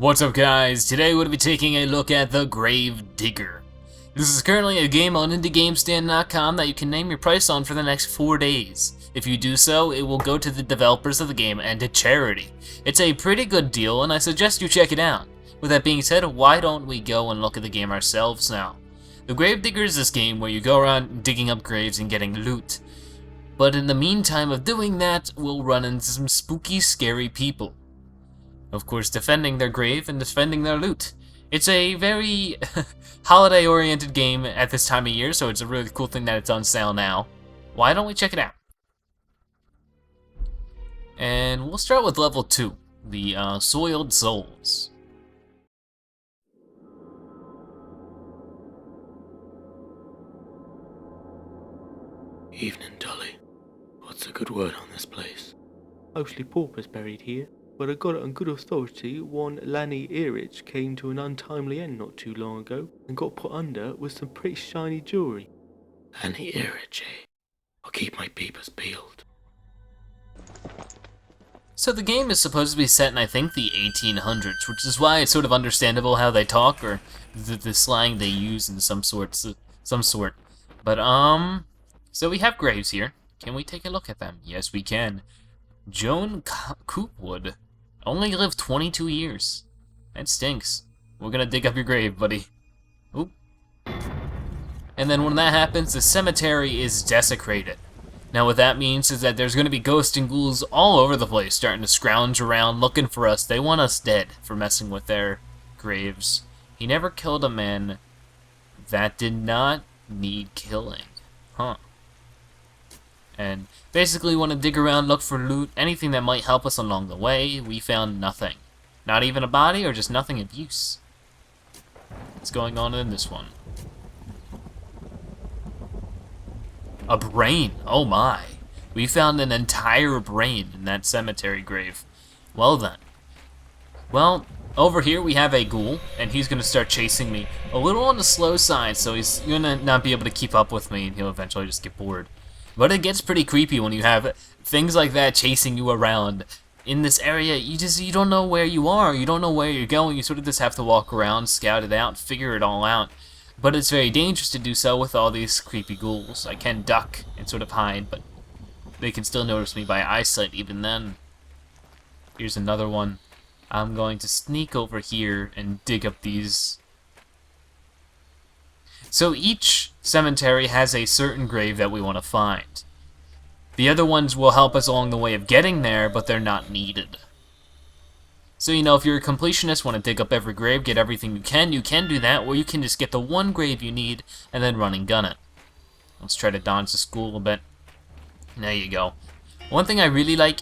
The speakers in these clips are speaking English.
What's up guys, today we're going to be taking a look at the Grave Digger. This is currently a game on IndieGameStand.com that you can name your price on for the next 4 days. If you do so, it will go to the developers of the game and to charity. It's a pretty good deal and I suggest you check it out. With that being said, why don't we go and look at the game ourselves now? The Grave Digger is this game where you go around digging up graves and getting loot. But in the meantime of doing that, we'll run into some spooky, scary people. Of course, defending their grave and defending their loot. It's a very holiday-oriented game at this time of year, so it's a really cool thing that it's on sale now. Why don't we check it out? And we'll start with level 2, the Soiled Souls. Evening, Dolly. What's a good word on this place? Mostly paupers buried here, but I got it on good authority one Lanny Earich came to an untimely end not too long ago and got put under with some pretty shiny jewellery. Lanny Earich, eh? I'll keep my peepers peeled. So the game is supposed to be set in, I think, the 1800s, which is why it's sort of understandable how they talk, or the slang they use in some sort. But, so we have graves here. Can we take a look at them? Yes, we can. Joan Coopwood only lived 22 years. That stinks. We're gonna dig up your grave, buddy. Oop. And then when that happens, the cemetery is desecrated. Now what that means is that there's gonna be ghosts and ghouls all over the place, starting to scrounge around looking for us. They want us dead for messing with their graves. He never killed a man that did not need killing. Huh. And basically want to dig around, look for loot, anything that might help us along the way. We found nothing. Not even a body or just nothing of use. What's going on in this one? A brain. Oh my. We found an entire brain in that cemetery grave. Well then. Well, over here we have a ghoul, and he's going to start chasing me. A little on the slow side, so he's going to not be able to keep up with me, and he'll eventually just get bored. But it gets pretty creepy when you have things like that chasing you around. In this area, you don't know where you are, you don't know where you're going, you sort of just have to walk around, scout it out, figure it all out. But it's very dangerous to do so with all these creepy ghouls. I can duck and sort of hide, but they can still notice me by eyesight even then. Here's another one. I'm going to sneak over here and dig up these. So each cemetery has a certain grave that we want to find. The other ones will help us along the way of getting there, but they're not needed. So, you know, if you're a completionist, want to dig up every grave, get everything you can do that, or you can just get the one grave you need and then run and gun it. Let's try to dodge the school a bit. There you go. One thing I really like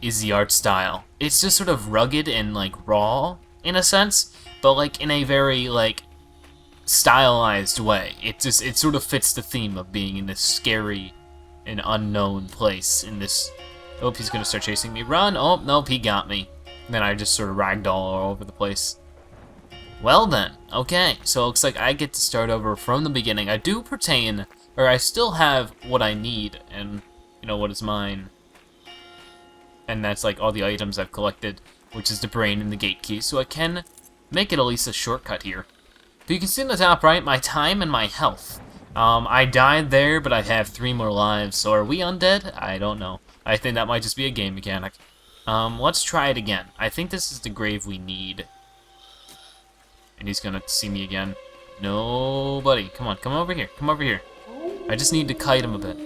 is the art style. It's just sort of rugged and, like, raw, in a sense, but, like, in a very, like, stylized way. It sort of fits the theme of being in this scary and unknown place in this. Oh, he's gonna start chasing me. Run! Oh, nope, he got me. And then I just sort of ragdoll all over the place. Well then, okay, so it looks like I get to start over from the beginning. I do pertain, or I still have what I need, and, you know, what is mine. And that's like all the items I've collected, which is the brain and the gate key, so I can make it at least a shortcut here. You can see in the top right my time and my health. I died there, but I have 3 more lives, so are we undead? I don't know. I think that might just be a game mechanic. Let's try it again. I think this is the grave we need. And he's gonna see me again. Nobody. Come on, come over here. Come over here. I just need to kite him a bit.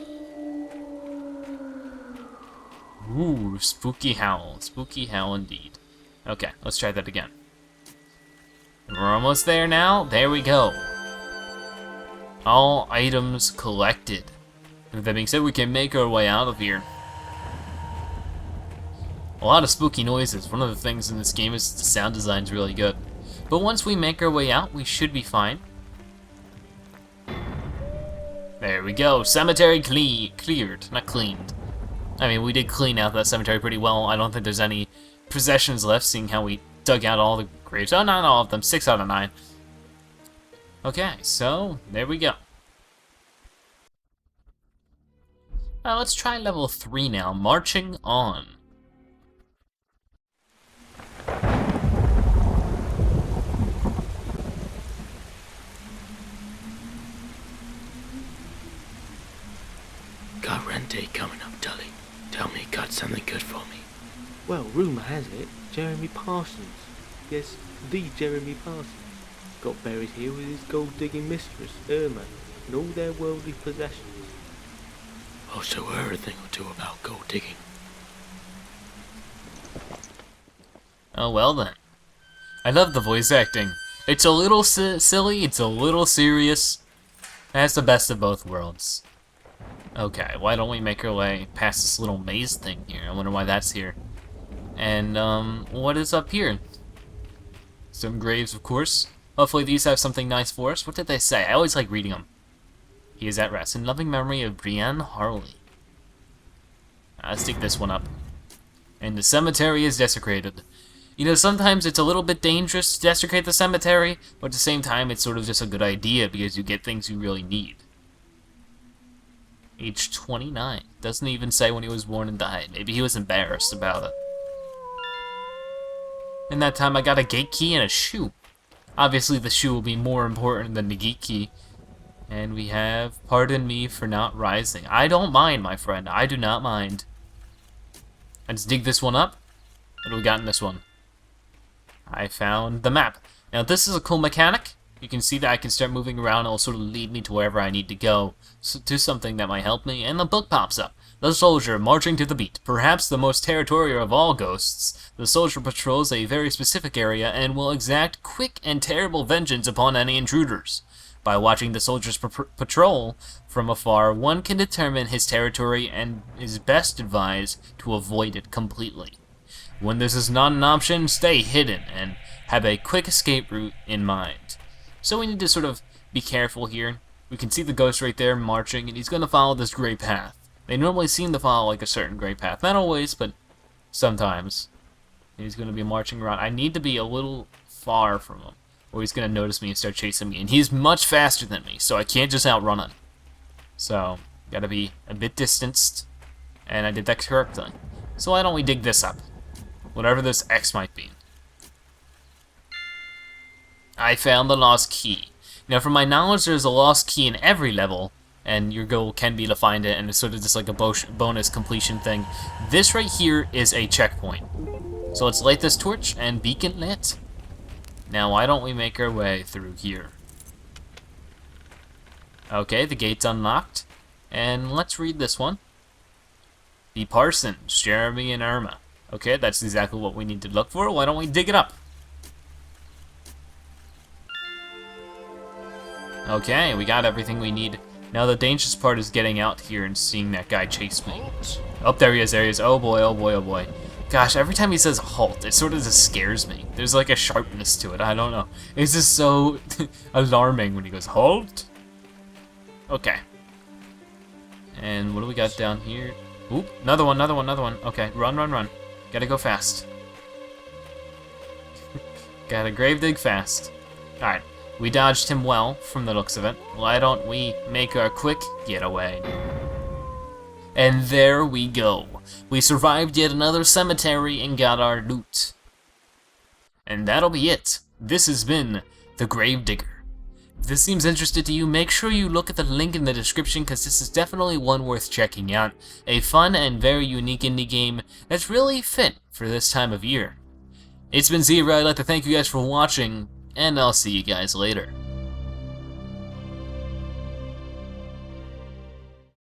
Ooh, spooky howl. Spooky howl indeed. Okay, let's try that again. We're almost there now. There we go. All items collected. With that being said, we can make our way out of here. A lot of spooky noises. One of the things in this game is the sound design's really good. But once we make our way out, we should be fine. There we go. Cemetery cleared. Not cleaned. I mean, we did clean out that cemetery pretty well. I don't think there's any possessions left, seeing how we dug out all the graves. Oh, not all of them. 6 out of 9. Okay, so there we go. Let's try level 3 now. Marching on. Valentine's Day coming up, Tully. Tell me you got something good for me. Well, rumour has it, Jeremy Parsons. Yes, the Jeremy Parsons. Got buried here with his gold-digging mistress, Irma, and all their worldly possessions. Also heard a thing or two about gold digging. Oh, well then. I love the voice acting. It's a little silly, it's a little serious. That's the best of both worlds. Okay, why don't we make our way past this little maze thing here? I wonder why that's here. And, what is up here? Some graves, of course. Hopefully these have something nice for us. What did they say? I always like reading them. He is at rest. In loving memory of Brienne Harley. Let's dig this one up. And the cemetery is desecrated. You know, sometimes it's a little bit dangerous to desecrate the cemetery, but at the same time, it's sort of just a good idea because you get things you really need. Age 29. Doesn't even say when he was born and died. Maybe he was embarrassed about it. In that time, I got a gate key and a shoe. Obviously, the shoe will be more important than the gate key. And we have, pardon me for not rising. I don't mind, my friend. I do not mind. Let's dig this one up. What do we got in this one? I found the map. Now, this is a cool mechanic. You can see that I can start moving around. It'll sort of lead me to wherever I need to go, to something that might help me. And the book pops up. The soldier marching to the beat. Perhaps the most territorial of all ghosts, the soldier patrols a very specific area and will exact quick and terrible vengeance upon any intruders. By watching the soldier's patrol from afar, one can determine his territory and is best advised to avoid it completely. When this is not an option, stay hidden and have a quick escape route in mind. So we need to sort of be careful here. We can see the ghost right there marching, and he's going to follow this gray path. They normally seem to follow like a certain gray path. Not always, but sometimes. He's going to be marching around. I need to be a little far from him, or he's going to notice me and start chasing me. And he's much faster than me, so I can't just outrun him. So, got to be a bit distanced, and I did that correctly. So why don't we dig this up? Whatever this X might be. I found the lost key. Now, from my knowledge, there's a lost key in every level, and your goal can be to find it, and it's sort of just like a bonus completion thing. This right here is a checkpoint. So let's light this torch, and beacon lit. Now, why don't we make our way through here? Okay, the gate's unlocked, and let's read this one. The Parsons, Jeremy and Irma. Okay, that's exactly what we need to look for. Why don't we dig it up? Okay, we got everything we need. Now the dangerous part is getting out here and seeing that guy chase me. Oh, there he is, there he is. Oh boy, oh boy, oh boy. Gosh, every time he says halt, it sort of just scares me. There's like a sharpness to it, I don't know. It's just so alarming when he goes, halt? Okay. And what do we got down here? Oop, another one, another one, another one. Okay, run, run, run. Gotta go fast. Gotta grave dig fast. Alright, we dodged him well, from the looks of it. Why don't we make our quick getaway? And there we go. We survived yet another cemetery and got our loot. And that'll be it. This has been The Gravedigger. If this seems interesting to you, make sure you look at the link in the description because this is definitely one worth checking out. A fun and very unique indie game that's really fit for this time of year. It's been Zero. I'd like to thank you guys for watching, and I'll see you guys later.